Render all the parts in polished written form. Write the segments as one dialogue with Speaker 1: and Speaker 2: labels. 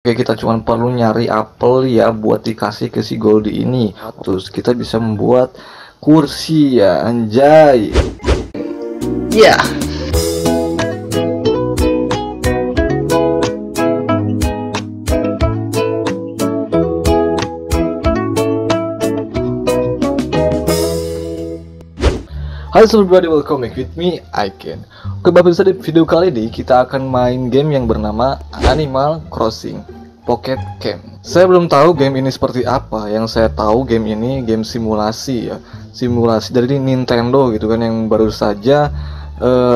Speaker 1: Oke, kita cuma perlu nyari apel ya buat dikasih ke si Goldie ini. Terus kita bisa membuat kursi ya, anjay.
Speaker 2: Ya.
Speaker 1: Hai everybody, welcome back with me, Aiken. Oke, bapak di video kali ini kita akan main game yang bernama Animal Crossing Pocket Camp. Saya belum tahu game ini seperti apa. Yang saya tahu game ini game simulasi ya, simulasi dari Nintendo gitu kan, yang baru saja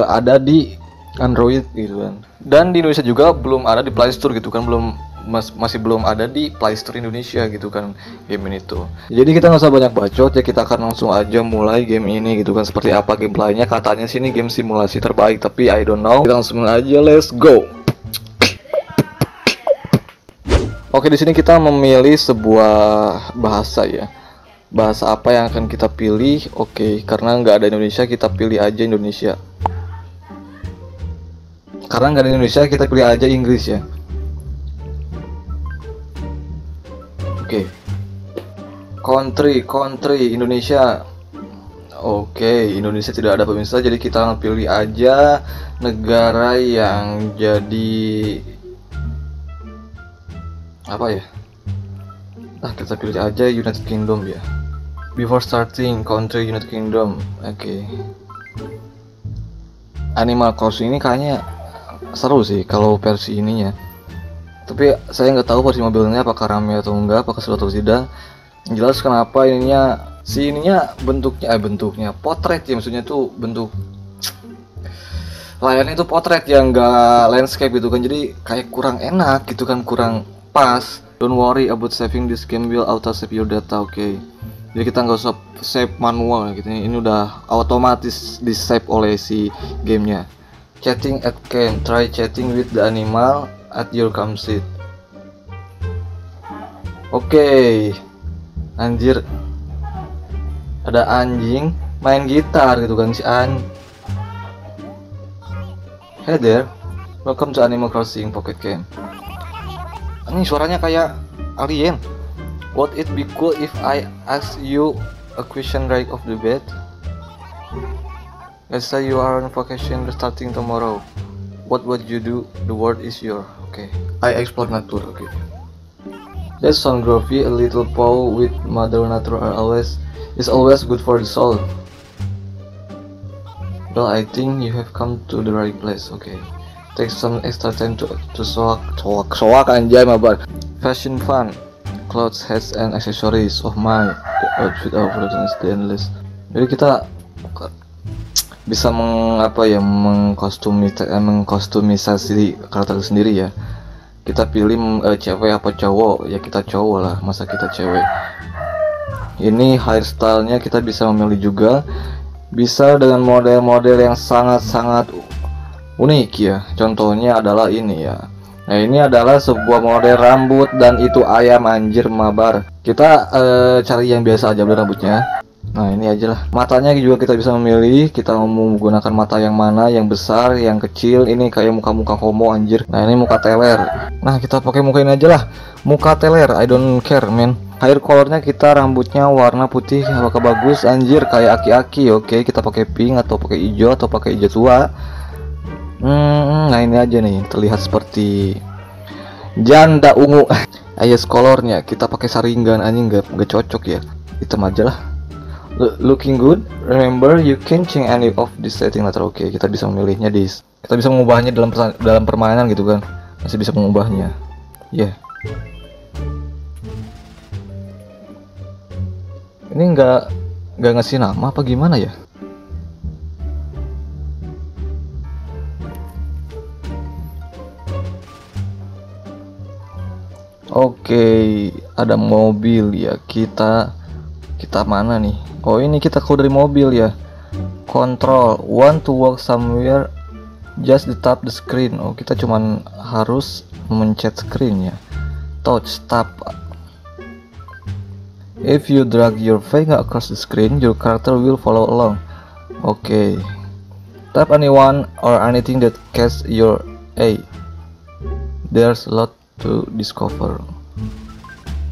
Speaker 1: ada di Android gitu kan. Dan di Indonesia juga belum ada di Play Store gitu kan, masih belum ada di Play Store Indonesia gitu kan game ini tuh. Jadi kita nggak usah banyak bacot ya, kita akan langsung aja mulai game ini gitu kan. Seperti apa gameplaynya, katanya sini game simulasi terbaik, tapi I don't know. Kita langsung aja, let's go. Oke, di sini kita memilih sebuah bahasa ya. Bahasa apa yang akan kita pilih? Oke, karena nggak ada Indonesia, kita pilih aja Indonesia. Karena nggak ada Indonesia, kita pilih aja Inggris ya. Oke, country Indonesia. Oke, Indonesia tidak ada pemirsa, jadi kita pilih aja negara yang jadi apa ya? Nah, kita pilih aja United Kingdom ya. Before starting, country United Kingdom. Oke. Animal Crossing ini kayaknya seru sih kalau versi ininya. Tapi saya nggak tahu versi mobilnya apakah rame atau enggak, apakah seru atau tidak. Yang jelas kenapa ininya bentuknya potret ya, maksudnya tuh bentuk layarnya itu potret yang enggak landscape gitu kan, jadi kayak kurang enak gitu kan, kurang pas. Don't worry about saving, this game will auto save your data. Oke. Jadi kita nggak usah save manual gitu, ini udah otomatis di save oleh si gamenya. Chatting at camp, try chatting with the animal at your campsite. Oke. Anjir, ada anjing main gitar gitu kan si Hey there, welcome to Animal Crossing Pocket Camp. Ini suaranya kayak alien. Would it be cool if I ask you a question right off the bat? Let's say you are on vacation starting tomorrow. What would you do? The world is yours. Okay. I explore nature. Okay. That sound groovy. A little paw with Mother Nature is always good for the soul. Well, I think you have come to the right place. Okay. Take some extra time to soak anjay mabar. Fashion fun. Clothes, hats, and accessories of my outfit of stainless. Jadi kita bisa mengkostumisasi karakter sendiri ya. Kita pilih cewek apa cowok ya, kita cowok lah, masa kita cewek. Ini hairstylenya kita bisa memilih juga, bisa dengan model-model yang sangat-sangat unik ya. Contohnya adalah ini ya. Nah, ini adalah sebuah model rambut dan itu ayam anjir mabar. Kita cari yang biasa aja rambutnya. Nah, ini aja lah. Matanya juga kita bisa memilih, kita mau menggunakan mata yang mana, yang besar, yang kecil. Ini kayak muka-muka homo anjir. Nah, ini muka teler. Nah, kita pakai muka ini aja lah, muka teler. I don't care man. Hair colornya kita rambutnya warna putih, apakah bagus anjir, kayak aki-aki. Oke, kita pakai pink atau pakai hijau atau pakai hijau tua. Nah, ini aja nih, terlihat seperti janda ungu. Ayas colornya kita pakai saringan, anjing nggak cocok ya, hitam aja lah. Looking good. Remember, you can change any of this setting later. Oke, kita bisa memilihnya kita bisa mengubahnya dalam permainan gitu kan, masih bisa mengubahnya. Ya. Yeah. Ini nggak ngasih nama apa gimana ya? Oke, ada mobil ya. Kita mana nih? Oh, ini kita keluar dari mobil ya. Control, want to walk somewhere, just tap the screen. Oh, kita cuman harus memencet screen ya. Touch, tap. If you drag your finger across the screen, your character will follow along. Okay. Tap anyone or anything that catches your eye. There's a lot to discover.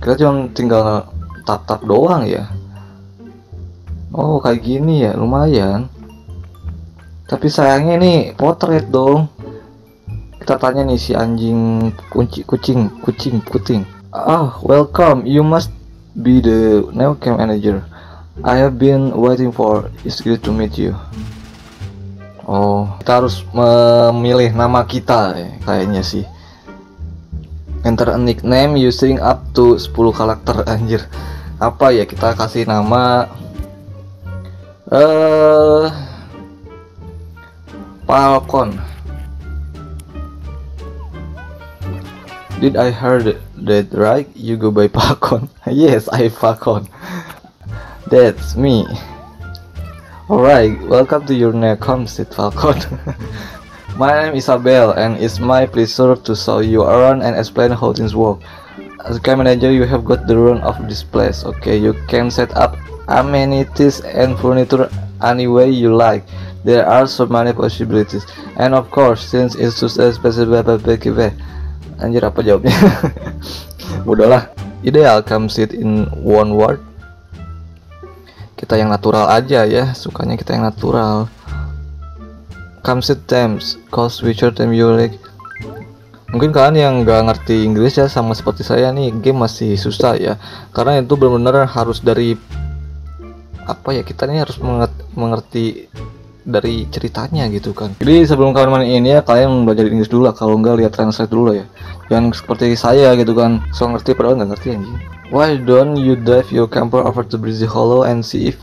Speaker 1: Kita cuma tinggal tap-tap doang ya. Oh kayak gini ya, lumayan. Tapi sayangnya nih potret dong. Kita tanya nih si anjing kucing. Ah, welcome. You must be the new camp manager. I have been waiting for. It's good to meet you. Oh, kita harus memilih nama kita ya, kayaknya sih. Enter a nickname using up to 10 karakter. Anjir. Apa ya, kita kasih nama Falcon. Did I heard that right? You go by Falcon. Yes, I Falcon. That's me. Alright, welcome to your new comsit Falcon. My name is Isabel and it's my pleasure to show you around and explain how things work. As a camp manager, you have got the run of this place. Okay, you can set up amenities and furniture any way you like. There are so many possibilities. And of course, since it's just a special anjir apa jawabnya? Udahlah, ideal come sit in one word. Kita yang natural aja ya, sukanya kita yang natural. Come sit themes, cause whicher them you like. Mungkin kalian yang gak ngerti Inggris ya, sama seperti saya nih, game masih susah ya. Karena itu benar-benar harus dari apa ya, kita ini harus mengerti dari ceritanya gitu kan. Jadi sebelum kalian main ini ya, kalian belajar Inggris dulu lah, kalau enggak lihat translate dulu ya. Yang seperti saya gitu kan, so ngerti padahal nggak ngerti anjing. Why don't you drive your camper over to Breezy Hollow and see if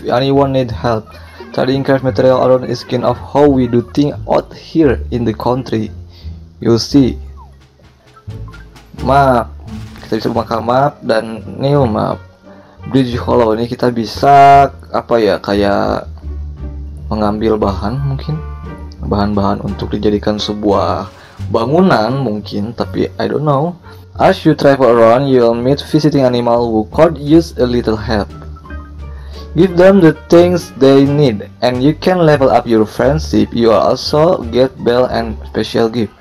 Speaker 1: anyone need help? Studying craft material around is kind of how we do things out here in the country. You'll see. Map, kita bisa buka map dan new map. Breezy Hollow ini kita bisa apa ya, kayak mengambil bahan-bahan untuk dijadikan sebuah bangunan mungkin, tapi I don't know. As you travel around, you'll meet visiting animal who could use a little help. Give them the things they need, and you can level up your friendship. You also get bell and special gift.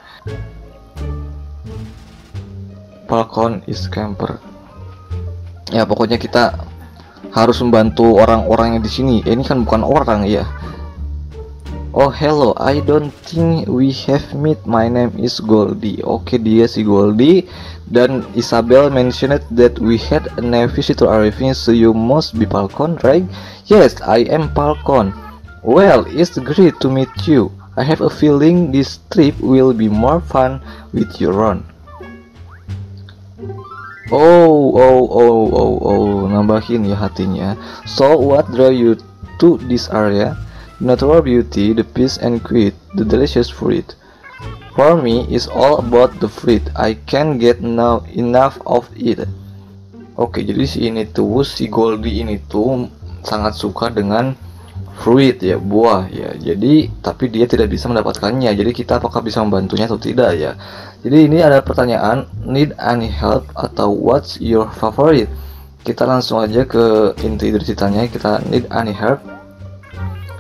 Speaker 1: Falcon is camper. Ya pokoknya kita harus membantu orang-orang yang di sini. Ini kan bukan orang ya. Oh hello, I don't think we have met. My name is Goldie. Oke, dia si Goldie. Dan Isabel mentioned that we had a new visitor arriving, so you must be Falcon, right? Yes, I am Falcon. Well, it's great to meet you. I have a feeling this trip will be more fun with you around. Oh, nambahin ya hatinya. So what drew you to this area? Natural beauty, the peace and quiet, the delicious fruit. For me, it's all about the fruit. I can't get enough of it. Oke, jadi si Goldie ini tuh sangat suka dengan fruit ya, buah ya. Jadi tapi dia tidak bisa mendapatkannya. Jadi kita apakah bisa membantunya atau tidak ya? Jadi ini ada pertanyaan, need any help atau what's your favorite? Kita langsung aja ke inti dari ceritanya. Kita need any help.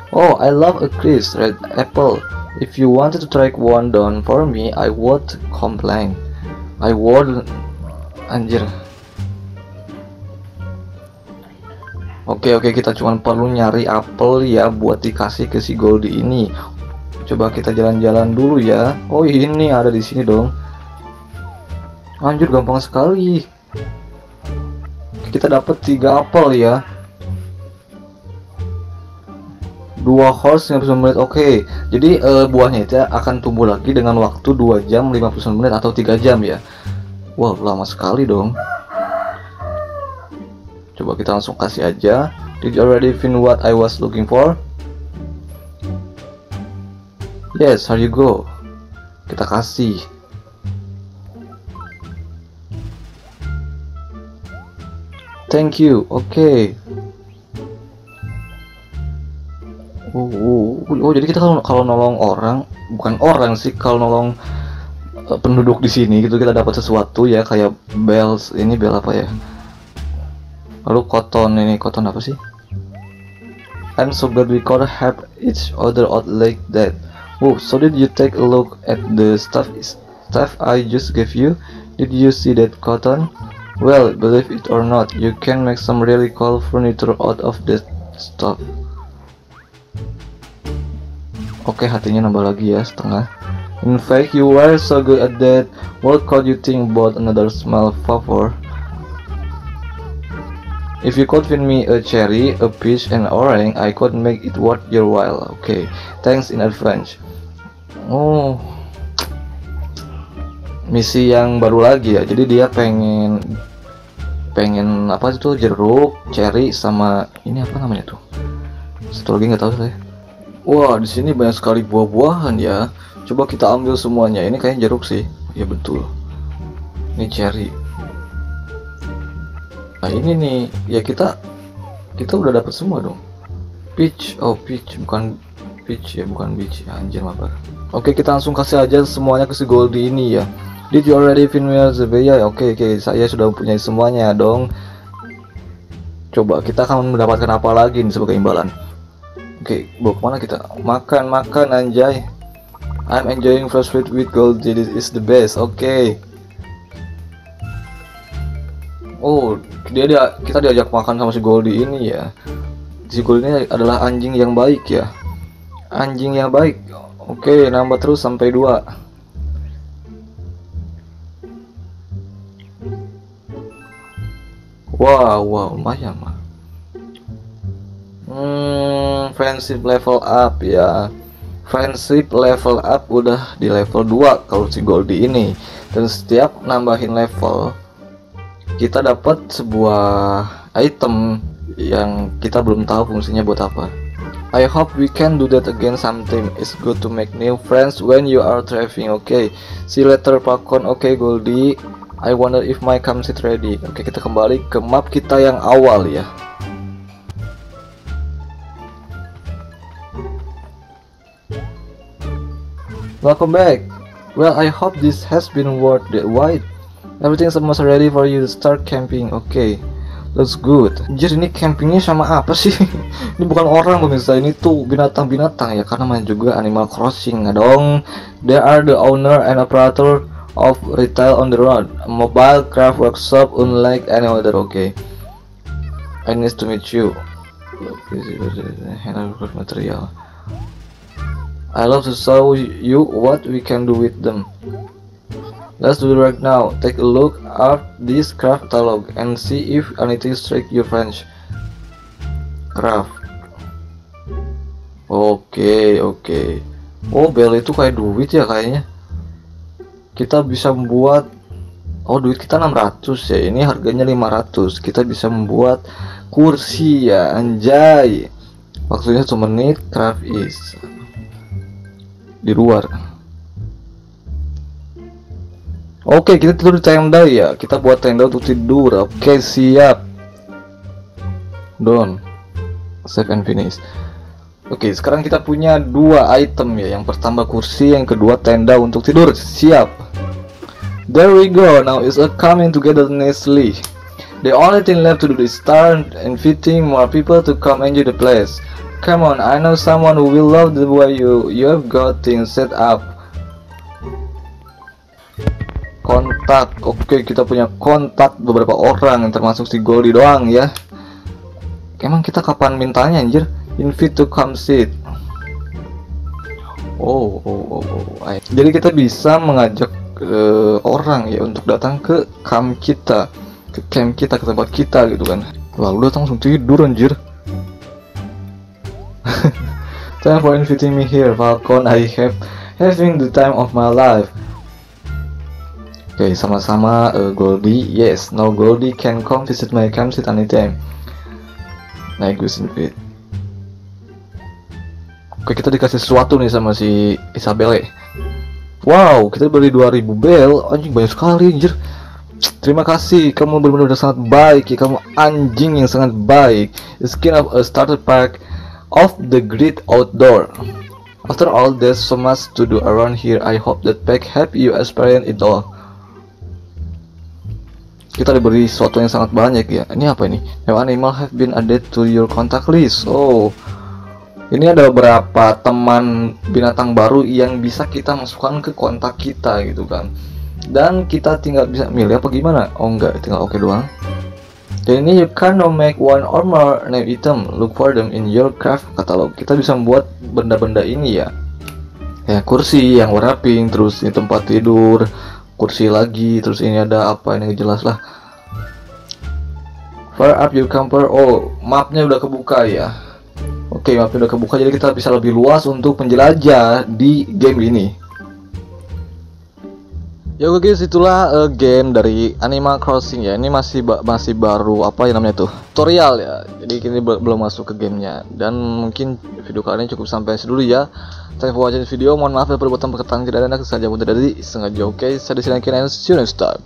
Speaker 1: Oh, I love a crisp red apple. If you wanted to track one down for me, I would complain. I would, anjir. Oke, kita cuma perlu nyari apel ya buat dikasih ke si Goldie ini. Coba kita jalan-jalan dulu ya. Oh, ini ada di sini dong. Anjir, gampang sekali. Kita dapat 3 apel ya. 2 horse 59 menit. Oke. Jadi buahnya itu akan tumbuh lagi dengan waktu 2 jam 59 menit atau 3 jam ya. Wow, lama sekali dong. Coba kita langsung kasih aja. Did you already find what I was looking for? Yes, here you go. Kita kasih. Thank you. Oke. Jadi kita kalau nolong orang, bukan orang sih, kalau nolong penduduk di sini gitu, kita dapat sesuatu ya, kayak bells. Ini bel apa ya? Lalu cotton, ini cotton apa sih? I'm so glad we could help each other out like that. Oh, so did you take a look at the stuff stuff I just gave you? Did you see that cotton? Well, believe it or not, you can make some really cool furniture out of that stuff. Oke, hatinya nambah lagi ya, setengah. In fact, you were so good at that. What could you think about another small favor? If you could feed me a cherry, a peach, and an orange, I could make it worth your while. Okay, thanks in advance. Oh, misi yang baru lagi ya. Jadi dia pengen apa itu, jeruk, cherry, sama ini apa namanya tuh? Satu lagi nggak tahu saya. Wah, di sini banyak sekali buah-buahan ya. Coba kita ambil semuanya. Ini kayaknya jeruk sih. Ya betul. Ini cherry. Nah ini nih, ya kita udah dapat semua dong. Peach, oh peach, bukan peach ya, bukan peach ya, anjir mabar. Oke, kita langsung kasih aja semuanya ke si Goldie ini ya. Did you already finish the ya? Oke, saya sudah mempunyai semuanya dong. Coba kita akan mendapatkan apa lagi nih sebagai imbalan. Oke, bawa kemana kita? Makan anjay. I'm enjoying fresh fruit with Goldie, this is the best. Oke. Oh, kita diajak makan sama si Goldie ini ya. Si Goldie ini adalah anjing yang baik ya. Anjing yang baik. Oke, nambah terus sampai 2. Wow, lumayan mah. Friendship level up ya. Friendship level up udah di level 2 kalau si Goldie ini. Dan setiap nambahin level kita dapat sebuah item yang kita belum tahu fungsinya buat apa. I hope we can do that again sometime. It's good to make new friends when you are traveling. Okay, see you later Falcon. Okay Goldie, I wonder if my campsite ready. Oke, kita kembali ke map kita yang awal ya. Welcome back. Well, I hope this has been worth the wait. Everything's almost ready for you to start camping. Okay, looks good. Jadi ini campingnya sama apa sih? Ini bukan orang pemirsa, ini tuh binatang-binatang ya, karena main juga Animal Crossing ya dong. They are the owner and operator of retail on the road, a mobile craft workshop unlike any other. Okay, I nice to meet you. Handle material. I love to show you what we can do with them. Let's do it right now. Take a look at this craft catalog and see if anything strikes your French. Craft. Oke. Oh, bel itu kayak duit ya kayaknya. Kita bisa membuat, oh duit kita 600 ya. Ini harganya 500. Kita bisa membuat kursi ya, anjay. Waktunya 1 menit. Craft is di luar. Oke, kita tidur di tenda ya. Kita buat tenda untuk tidur. Oke, siap. Done. Save and finish. Oke, sekarang kita punya 2 item ya. Yang pertama kursi, yang kedua tenda untuk tidur. Siap. There we go. Now it's all coming together nicely. The only thing left to do is start inviting more people to come enjoy the place. Come on, I know someone who will love the way you have got things set up. Kontak. Oke, kita punya kontak beberapa orang yang termasuk si Goldie doang ya. Emang kita kapan mintanya anjir? Invite to come sit. Jadi kita bisa mengajak orang ya untuk datang ke camp kita, ke tempat kita gitu kan. Lalu datang langsung tidur anjir. Thanks for inviting me here, Falcon. I have having the time of my life. Oke, sama-sama Goldie. Yes, now Goldie can come visit my campsite anytime. Like this invite. Oke, kita dikasih sesuatu nih sama si Isabelle. Wow, kita beli 2000 bel. Anjing banyak sekali anjir. Terima kasih, kamu benar-benar sangat baik ya. Kamu anjing yang sangat baik. It's kind of a starter pack of the great outdoor. After all, there's so much to do around here. I hope that pack help you experience it all. Kita diberi sesuatu yang sangat banyak ya. Ini apa ini? Your animal have been added to your contact list. Oh, Ini ada beberapa teman binatang baru yang bisa kita masukkan ke kontak kita gitu kan. Dan kita tinggal bisa milih apa gimana? Oh enggak, tinggal oke doang. Dan ini you can make one or more name item, look for them in your craft catalog. Kita bisa membuat benda-benda ini ya. Ya kursi yang warna pink, terus ini tempat tidur, kursi lagi, terus ini ada apa ini jelas lah. Fire up your camper. Oh, mapnya udah kebuka ya. Oke, mapnya udah kebuka, jadi kita bisa lebih luas untuk menjelajah di game ini. Ya oke guys, itulah game dari Animal Crossing ya. Ini masih baru apa ya namanya tuh, tutorial ya. Jadi ini belum masuk ke gamenya. Dan mungkin video kali ini cukup sampai dulu ya. Thank you for watching this video. Mohon maaf ya perbuatan perkataan tidak enak saja pun dari sengaja. Oke, saya disini and see you next time.